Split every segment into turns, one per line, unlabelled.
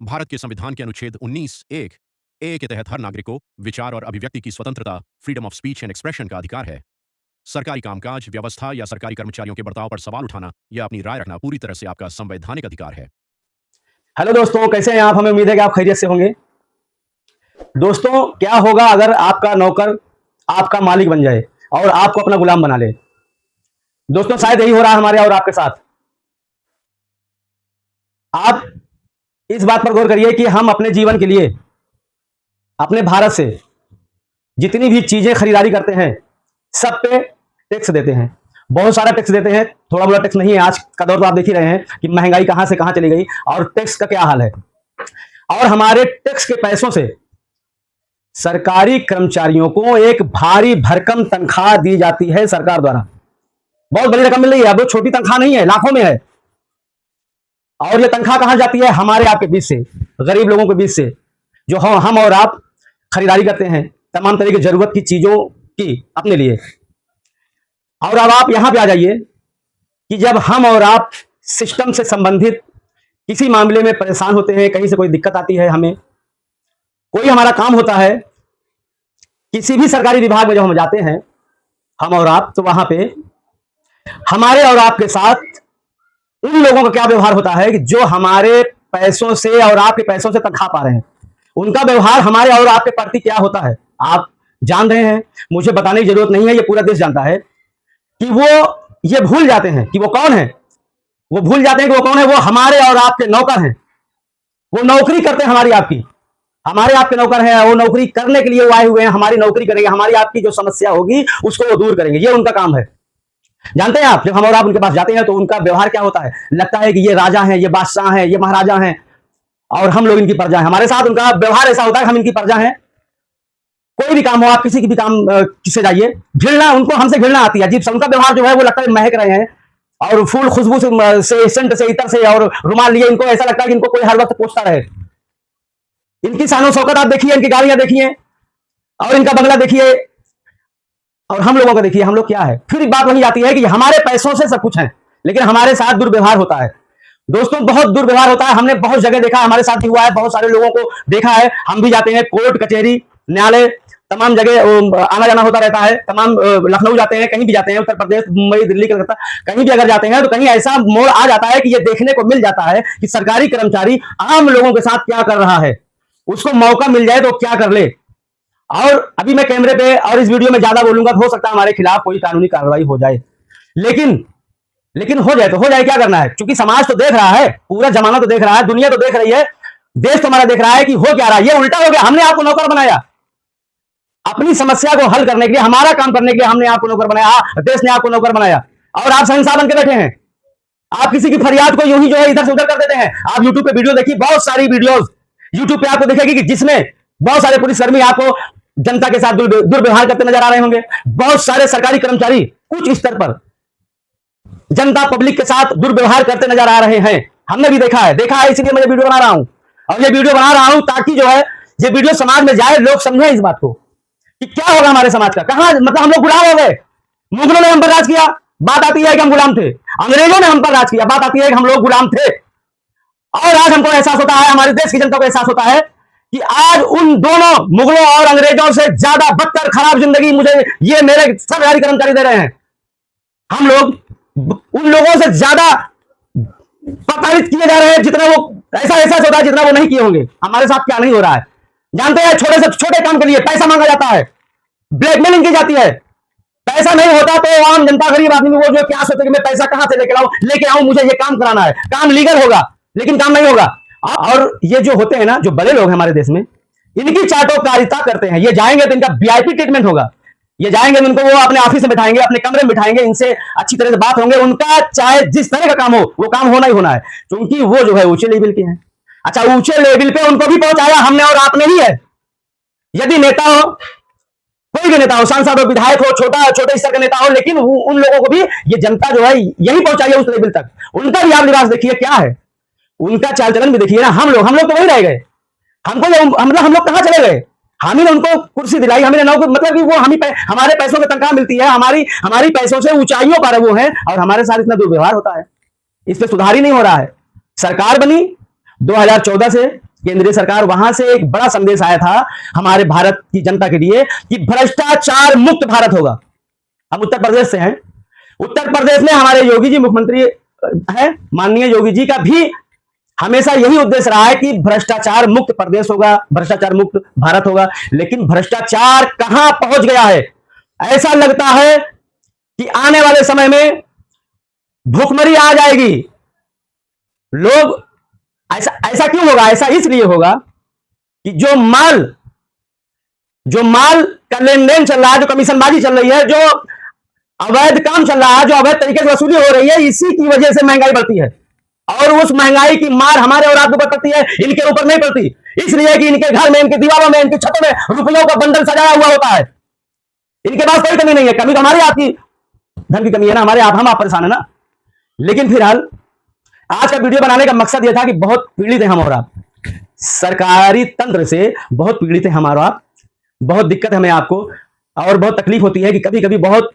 भारत के संविधान के अनुच्छेद 19(1) ए के तहत हर नागरिक को विचार और अभिव्यक्ति की स्वतंत्रता, freedom of speech and expression का अधिकार है। सरकारी कामकाज, व्यवस्था या सरकारी कर्मचारियों के बर्ताव पर सवाल उठाना या अपनी राय रखना पूरी तरह से आपका संवैधानिक अधिकार है।
हेलो दोस्तों, कैसे हैं आप? हमें उम्मीद है कि आप खैरियत से होंगे। दोस्तों, क्या होगा अगर आपका नौकर आपका मालिक बन जाए और आपको अपना गुलाम बना ले? दोस्तों, शायद यही हो रहा है हमारे और आपके साथ। आप इस बात पर गौर करिए कि हम अपने जीवन के लिए अपने भारत से जितनी भी चीजें खरीदारी करते हैं सब पे टैक्स देते हैं। बहुत सारा टैक्स देते हैं, थोड़ा बड़ा टैक्स नहीं है। आज का दौर तो आप देख ही रहे हैं कि महंगाई कहां से कहां चली गई और टैक्स का क्या हाल है। और हमारे टैक्स के पैसों से सरकारी कर्मचारियों को एक भारी भरकम तनख्वाह दी जाती है सरकार द्वारा। बहुत बड़ी रकम मिल रही है। अब वो छोटी तनख्वाह नहीं है, लाखों में है। और ये तनख्वाह कहां जाती है? हमारे आपके बीच से, गरीब लोगों के बीच से, जो हम और आप खरीदारी करते हैं तमाम तरह की जरूरत की चीजों की अपने लिए। और अब आप यहां पे आ जाइए कि जब हम और आप सिस्टम से संबंधित किसी मामले में परेशान होते हैं, कहीं से कोई दिक्कत आती है, हमें कोई हमारा काम होता है, किसी भी सरकारी विभाग में जब हम जाते हैं हम और आप, तो वहां पे हमारे और आपके साथ उन लोगों का क्या व्यवहार होता है कि जो हमारे पैसों से और आपके पैसों से तनख्वाह पा रहे हैं, उनका व्यवहार हमारे और आपके प्रति क्या होता है आप जान रहे हैं। मुझे बताने की जरूरत नहीं है, ये पूरा देश जानता है कि वो ये भूल जाते हैं कि वो कौन है। वो भूल जाते हैं कि वो कौन है। वो हमारे और आपके नौकर हैं। वो नौकरी करते हैं हमारी आपकी, हमारे आपके नौकर हैं। वो नौकरी करने के लिए वो आए हुए हैं, हमारी नौकरी करेंगे, हमारी आपकी जो समस्या होगी उसको वो दूर करेंगे। ये उनका काम है। जानते हैं आप, जब हम और आप उनके पास जाते हैं तो उनका व्यवहार क्या होता है? लगता है कि ये राजा हैं, ये बादशाह हैं, ये महाराजा हैं और हम लोग इनकी प्रजा हैं। हमारे साथ उनका व्यवहार ऐसा होता है, हम इनकी प्रजा हैं। कोई भी काम हो, आप किसी की भी काम किससे जाइए, घृणा, उनको हमसे घृणा आती है। अजीब सा उनका व्यवहार जो है, वो लगता है महक रहे हैं और फूल खुशबू से सेंट से, इतर से और रुमाल लिए, इनको ऐसा लगता है कि इनको कोई हर वक्त पोछता रहे। इनकी शानो शौकत आप देखिए, इनकी गाड़ियां देखिए और इनका बंगला देखिए। और हम लोगों का देखिए, हम लोग क्या है। फिर बात वही आती है कि हमारे पैसों से सब कुछ है, लेकिन हमारे साथ दुर्व्यवहार होता है। दोस्तों, बहुत दुर्व्यवहार होता है। हमने बहुत जगह देखा, हमारे साथ भी हुआ है, बहुत सारे लोगों को देखा है। हम भी जाते हैं कोर्ट कचहरी न्यायालय, तमाम जगह आना जाना होता रहता है। तमाम लखनऊ जाते हैं, कहीं भी जाते हैं, उत्तर प्रदेश, मुंबई, दिल्ली, कलकत्ता, कहीं भी अगर जाते हैं तो कहीं ऐसा मोड़ आ जाता है कि ये देखने को मिल जाता है कि सरकारी कर्मचारी आम लोगों के साथ क्या कर रहा है। उसको मौका मिल जाए तो क्या कर ले। और अभी मैं कैमरे पे और इस वीडियो में ज्यादा बोलूंगा तो हो सकता है हमारे खिलाफ कोई कानूनी कार्रवाई हो जाए। लेकिन हो जाए तो हो जाए, क्या करना है? क्योंकि समाज तो देख रहा है, पूरा जमाना तो देख रहा है, दुनिया तो देख रही है, देश तो हमारा देख रहा है कि हो क्या रहा है। ये उल्टा हो गया। हमने आपको नौकर बनाया, अपनी समस्या को हल करने के लिए, हमारा काम करने के लिए हमने आपको नौकर बनाया, देश ने आपको नौकर बनाया और आप शहंशाह बन के बैठे हैं। आप किसी की फरियाद को यूं ही जो है इधर से उधर कर देते हैं। आप यूट्यूब पे वीडियो देखिए, बहुत सारी वीडियोस यूट्यूब पे आपको दिखेगी कि जिसमें बहुत सारे पुलिसकर्मी आपको जनता के साथ दुर्व्यवहार करते नजर आ रहे होंगे। बहुत सारे सरकारी कर्मचारी कुछ स्तर पर जनता पब्लिक के साथ दुर्व्यवहार करते नजर आ रहे हैं। हमने भी देखा है, इसलिए मैं वीडियो बना रहा हूं। और ये वीडियो बना रहा हूं ताकि जो है ये वीडियो समाज में जाए, लोग समझे इस बात को कि क्या होगा हमारे समाज का। कहां मतलब हम लोग गुलाम हो गए। मुगलों ने हम पर राज किया, बात आती है कि हम गुलाम थे। अंग्रेजों ने हम पर राज किया, बात आती है कि हम लोग गुलाम थे। और आज हमको एहसास होता है, हमारे देश की जनता को एहसास होता है कि आज उन दोनों मुगलों और अंग्रेजों से ज्यादा बदतर खराब जिंदगी मुझे ये मेरे सरकारी कर्मचारी दे रहे हैं। हम लोग उन लोगों से ज्यादा प्रताड़ित किए जा रहे हैं जितना वो ऐसा एहसास होता है जितना वो नहीं किए होंगे। हमारे साथ क्या नहीं हो रहा है जानते हैं? छोटे से छोटे काम के लिए पैसा मांगा जाता है, ब्लैकमेलिंग की जाती है। पैसा नहीं होता तो आम जनता, गरीब आदमी वो जो क्या सोचते कि मैं पैसा कहां से लेके आऊं, मुझे ये काम कराना है। काम लीगल होगा लेकिन काम नहीं होगा। और ये जो होते हैं ना, जो बड़े लोग हैं हमारे देश में, इनकी चाटोकारिता करते हैं। ये जाएंगे तो इनका वीआईपी ट्रीटमेंट होगा। ये जाएंगे तो इनको वो अपने ऑफिस में बिठाएंगे, अपने कमरे में बिठाएंगे, इनसे अच्छी तरह से बात होंगे। उनका चाहे जिस तरह का काम हो वो काम होना ही होना है, क्योंकि वो जो है ऊंचे लेवल के हैं। अच्छा, ऊंचे लेवल पे उनको भी पहुंचाया हमने और आपने ही है। यदि नेता हो, कोई भी नेता हो, सांसद हो, विधायक हो, छोटे स्तर का नेता हो, लेकिन उन लोगों को भी ये जनता जो है यही पहुंचाइए उस लेवल तक। उनका भी आप लिबास देखिए क्या है, उनका चाल चलन भी देखिए ना। हम लोग तो वही रह गए। हम लोग कहां चले गए? हम ही ने उनको कुर्सी दिलाई, हमने नौकरी, मतलब कि वो हमारे पैसों में तनख्वाह मिलती है, हमारी पैसों से ऊंचाइयों पर वो है और हमारे साथ इतना दुर्व्यवहार होता है। इस पे सुधार ही नहीं हो रहा है। सरकार बनी 2014 से केंद्रीय सरकार, वहां से एक बड़ा संदेश आया था हमारे भारत की जनता के लिए कि भ्रष्टाचार मुक्त भारत होगा। हम उत्तर प्रदेश से हैं। उत्तर प्रदेश में हमारे योगी जी मुख्यमंत्री हैं, माननीय योगी जी का भी हमेशा यही उद्देश्य रहा है कि भ्रष्टाचार मुक्त प्रदेश होगा, भ्रष्टाचार मुक्त भारत होगा। लेकिन भ्रष्टाचार कहां पहुंच गया है? ऐसा लगता है कि आने वाले समय में भूखमरी आ जाएगी। लोग ऐसा क्यों होगा? ऐसा इसलिए होगा कि जो माल का लेन देन चल रहा है, जो कमीशनबाजी चल रही है, जो अवैध काम चल रहा है, जो अवैध तरीके से वसूली हो रही है, इसी की वजह से महंगाई बढ़ती है। और उस महंगाई की मार हमारे और आपके ऊपर पड़ती है, इनके ऊपर नहीं पड़ती। इसलिए कि इनके घर में, इनकी दीवारों में, इनकी छतों में रुपयों का बंडल सजाया हुआ होता है। इनके पास कोई कमी नहीं है। कमी तो हमारी आपकी धन की कमी है ना, हमारे आप परेशान है ना। लेकिन फिलहाल आज का वीडियो बनाने का मकसद यह था कि बहुत पीड़ित है हम और आप, सरकारी तंत्र से बहुत पीड़ित है हम और आप। बहुत दिक्कत है हमें आपको, और बहुत तकलीफ होती है कि कभी कभी बहुत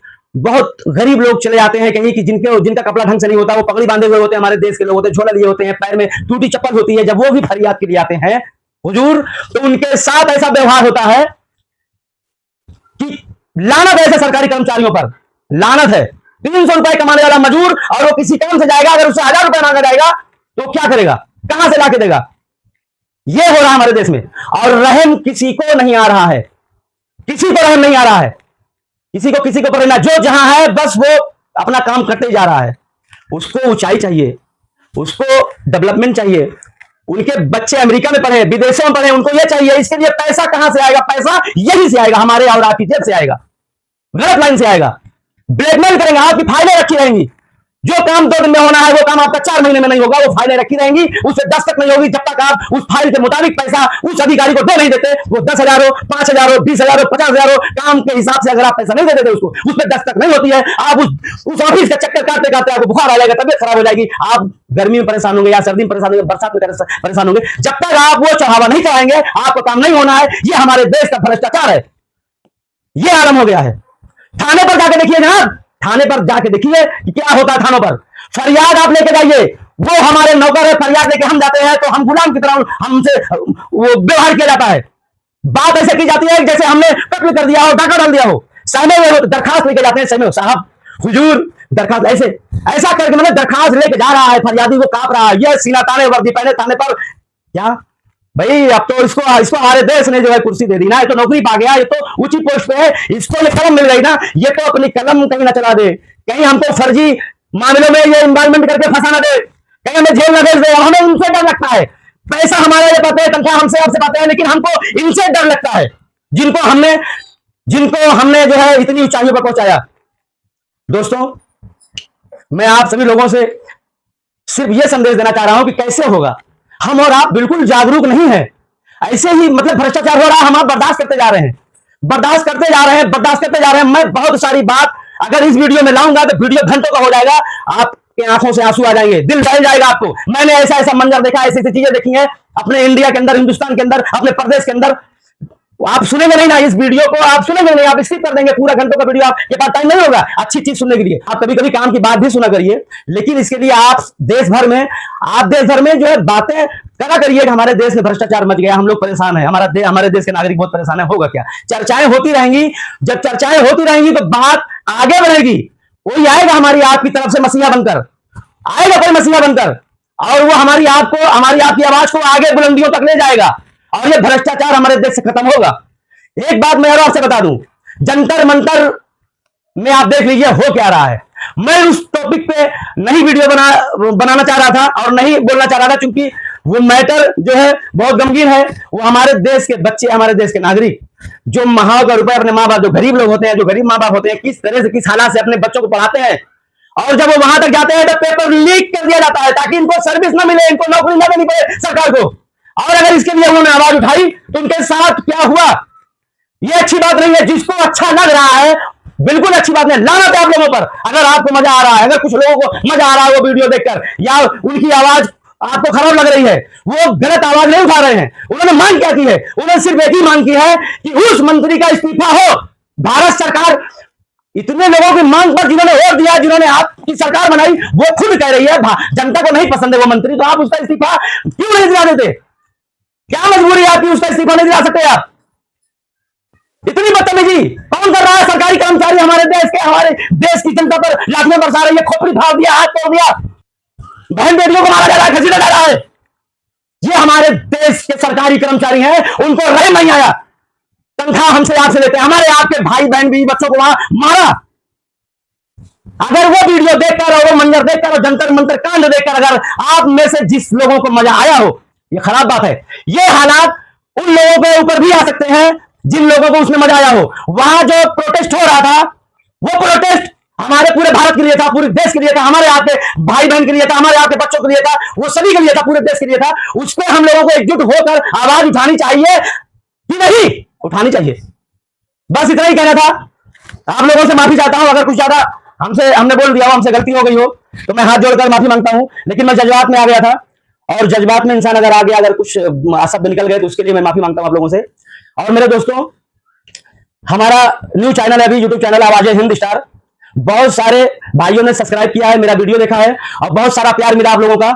गरीब लोग चले जाते हैं कहीं कि जिनका कपड़ा ढंग से नहीं होता, वो पगड़ी बांधे हुए होते हैं, हमारे देश के लोग होते हैं, झोला लिए होते हैं, पैर में टूटी चप्पल होती है। जब वो भी फरियाद के लिए आते हैं हुजूर, तो उनके साथ ऐसा व्यवहार होता है कि लानत है ऐसे सरकारी कर्मचारियों पर, लानत है। 300 रुपए कमाने वाला मजदूर, और वो किसी काम से जाएगा, अगर उससे 1000 रुपए मांगा जाएगा तो क्या करेगा? कहां से लाके देगा? ये हो रहा है हमारे देश में। और रहम किसी को नहीं आ रहा है, किसी को रहम नहीं आ रहा है, किसी को पढ़ना, जो जहां है बस वो अपना काम करते जा रहा है। उसको ऊंचाई चाहिए, उसको डेवलपमेंट चाहिए। उनके बच्चे अमेरिका में पढ़े, विदेशों में पढ़े, उनको ये चाहिए। इसके लिए पैसा कहां से आएगा? पैसा यही से आएगा, हमारे और आपकी जेब से आएगा, गलत लाइन से आएगा। ब्लैकमेल करेंगे, आपकी फाइलें रखी रहेंगी। जो काम 2 दिन में होना है वो काम आपका 4 महीने में नहीं होगा। वो फाइलें रखी रहेंगी, उससे दस्तक नहीं होगी जब तक आप उस फाइल के मुताबिक पैसा उस अधिकारी को दे नहीं देते। वो 10,000 हो, 5,000 हो, 20,000 हो, 50,000 हो, काम के हिसाब से अगर आप पैसा नहीं दे देते उसको, उस पर दस्तक नहीं होती है, आप उस ऑफिस का चक्कर काटते काटते आपको बुखार आ जाएगा, तबियत खराब हो जाएगी, आप गर्मी में परेशान होंगे या सर्दी में परेशान होंगे, बरसात में परेशान होंगे। जब तक आप वो चढ़ावा नहीं चढ़ाएंगे आपको काम नहीं होना है। ये हमारे देश का भ्रष्टाचार है, ये आरंभ हो गया है। थाने पर जाके देखिए जनाब, थाने पर जाके देखिए कि क्या होता है। थानों पर फरियाद आप लेके जाइए, वो हमारे नौकर है, फरियाद लेके हम जाते हैं तो हम गुलाम की तरह हमसे वो व्यवहार किया जाता है। बात ऐसे की जाती है जैसे हमने कत्ल कर दिया हो, डाका डाल दिया हो। सहमे हुए दरखास्त लेके जाते हैं, सहमे साहब हुजूर दरखास्त, ऐसा करके मैंने दरखास्त लेके जा रहा है, फरियादी वो कांप रहा है, ये सीना ताने वर्दी पहने थाने पर। क्या भाई, अब तो इसको हमारे देश ने जो है कुर्सी दे दी ना, ये तो नौकरी पा गया, ये तो ऊंची पोस्ट पे है, इसको कलम मिल गई ना, ये तो अपनी कलम कहीं ना चला दे, कहीं हमको फर्जी मामलों में ये इन्वॉल्वमेंट करके फंसा ना दे, कहीं हमें जेल न भेज दे। हमें उनसे डर लगता है। पैसा हमारे लिए पाते हैं, तनख्वाह हमसे आपसे पाते हैं, लेकिन हमको इनसे डर लगता है जिनको हमने जो है इतनी ऊंचाइयों पर पहुंचाया। दोस्तों, मैं आप सभी लोगों से सिर्फ ये संदेश देना चाह रहा हूं कि कैसे होगा। हम और आप बिल्कुल जागरूक नहीं है, ऐसे ही मतलब भ्रष्टाचार हो रहा है, हम आप बर्दाश्त करते जा रहे हैं, बर्दाश्त करते जा रहे हैं। मैं बहुत सारी बात अगर इस वीडियो में लाऊंगा तो वीडियो घंटों का हो जाएगा, आपके आंखों से आंसू आ जाएंगे, दिल जल जाएगा आपको। मैंने ऐसा मंजर देखा, ऐसी चीजें देखी हैं अपने इंडिया के अंदर, हिंदुस्तान के अंदर, अपने प्रदेश के अंदर। आप सुनेंगे नहीं ना इस वीडियो को, आप सुनेंगे नहीं, आप स्किप कर देंगे, पूरा घंटों का वीडियो आपके पास टाइम नहीं होगा अच्छी चीज सुनने के लिए। आप कभी कभी काम की बात भी सुना करिए, लेकिन इसके लिए आप देश भर में जो है बातें करा करिए कि हमारे देश में भ्रष्टाचार मच गया, हम लोग परेशान है, हमारे देश के नागरिक बहुत परेशान है। होगा क्या? चर्चाएं होती रहेंगी, जब चर्चाएं होती रहेंगी तो बात आगे बढ़ेगी। कोई आएगा हमारी आपकी तरफ से मसीहा बनकर, आएगा कोई मसीहा बनकर, और वो हमारी आपकी आवाज को आगे बुलंदियों तक ले जाएगा, और ये भ्रष्टाचार हमारे देश से खत्म होगा। एक बात मैं और आपसे बता दूं, जंतर मंतर में आप देख लीजिए हो क्या रहा है। मैं उस टॉपिक पे नहीं वीडियो बनाना चाह रहा था और नहीं बोलना चाह रहा था, क्योंकि वो मैटर जो है बहुत गंभीर है। वो हमारे देश के बच्चे, हमारे देश के नागरिक जो महाओं का रुपए अपने माँ बाप, जो गरीब लोग होते हैं, जो गरीब माँ बाप होते हैं, किस तरह से, किस हालात से अपने बच्चों को पढ़ाते हैं, और जब वो वहां तक जाते हैं तो पेपर लीक कर दिया जाता है ताकि इनको सर्विस ना मिले, इनको नौकरी ना देनी पड़े सरकार को। और अगर इसके लिए उन्होंने आवाज उठाई तो उनके साथ क्या हुआ, ये अच्छी बात नहीं है। जिसको अच्छा लग रहा है, बिल्कुल अच्छी बात नहीं, लानत है आप लोगों पर। अगर आपको मजा आ रहा है, अगर कुछ लोगों को मजा आ रहा है वो वीडियो देखकर, या उनकी आवाज आपको खराब लग रही है, वो गलत आवाज नहीं उठा रहे हैं। उन्होंने मांग क्या की है? उन्होंने सिर्फ एक ही मांग की है कि उस मंत्री का इस्तीफा हो। भारत सरकार इतने लोगों की मांग पर, जिन्होंने वोट दिया, जिन्होंने आपकी सरकार बनाई, वो खुद कह रही है जनता को नहीं पसंद है वो मंत्री, तो आप उसका इस्तीफा क्यों नहीं दिला देते? क्या मजबूरी है आपकी? उसका इस्तीफा नहीं दिला सकते आप? इतनी बदतमीजी कौन कर रहा है? सरकारी कर्मचारी हमारे देश की जनता पर लाठियां बरसा रही है, खोपड़ी फाड़ दिया, हाथ तोड़ दिया, बहन बेटियों को मारा जा रहा है, घसीटा जा रहा है। ये हमारे देश के सरकारी कर्मचारी हैं, उनको रहम नहीं आया। तनख्वाह हमसे आपसे लेते हैं, हमारे आपके भाई बहन भी बच्चों को वहां मारा। अगर वो वीडियो देखकर और वो मंजर देखकर और जंतर मंतर कांड देखकर अगर आप में से जिस लोगों को मजा आया हो, ये खराब बात है। ये हालात उन लोगों के ऊपर भी आ सकते हैं जिन लोगों को उसमें मजा आया हो। वहां जो प्रोटेस्ट हो रहा था, वो प्रोटेस्ट हमारे पूरे भारत के लिए था, पूरे देश के लिए था, हमारे आपके भाई बहन के लिए था, हमारे आपके बच्चों के लिए था, वो सभी के लिए था, पूरे देश के लिए था। उस पर हम लोगों को एकजुट होकर आवाज उठानी चाहिए कि नहीं उठानी चाहिए? बस इतना ही कहना था। आप लोगों से माफी चाहता हूं, अगर कुछ ज्यादा हमने बोल दिया हो, हमसे गलती हो गई हो, तो मैं हाथ जोड़कर माफी मांगता हूं। लेकिन मैं जज्बात में आ गया था, और जज्बात में इंसान अगर आ गया, अगर कुछ शब्द निकल गए, तो उसके लिए मैं माफी मांगता हूं आप लोगों से। और मेरे दोस्तों, हमारा न्यू चैनल है अभी, यूट्यूब चैनल आवाज हिंद स्टार। बहुत सारे भाइयों ने सब्सक्राइब किया है, मेरा वीडियो देखा है, और बहुत सारा प्यार मिला आप लोगों का।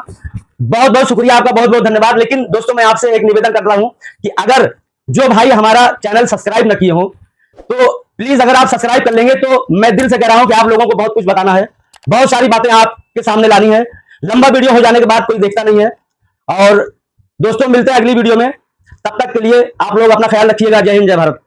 बहुत बहुत शुक्रिया आपका, बहुत बहुत धन्यवाद। लेकिन दोस्तों, मैं आपसे एक निवेदन करता हूं कि अगर जो भाई हमारा चैनल सब्सक्राइब न किए हो, तो प्लीज अगर आप सब्सक्राइब कर लेंगे, तो मैं दिल से कह रहा हूं कि आप लोगों को बहुत कुछ बताना है, बहुत सारी बातें आपके सामने लानी है। लंबा वीडियो हो जाने के बाद कोई देखता नहीं है। और दोस्तों, मिलते हैं अगली वीडियो में। तब तक के लिए आप लोग अपना ख्याल रखिएगा। जय हिंद, जय भारत।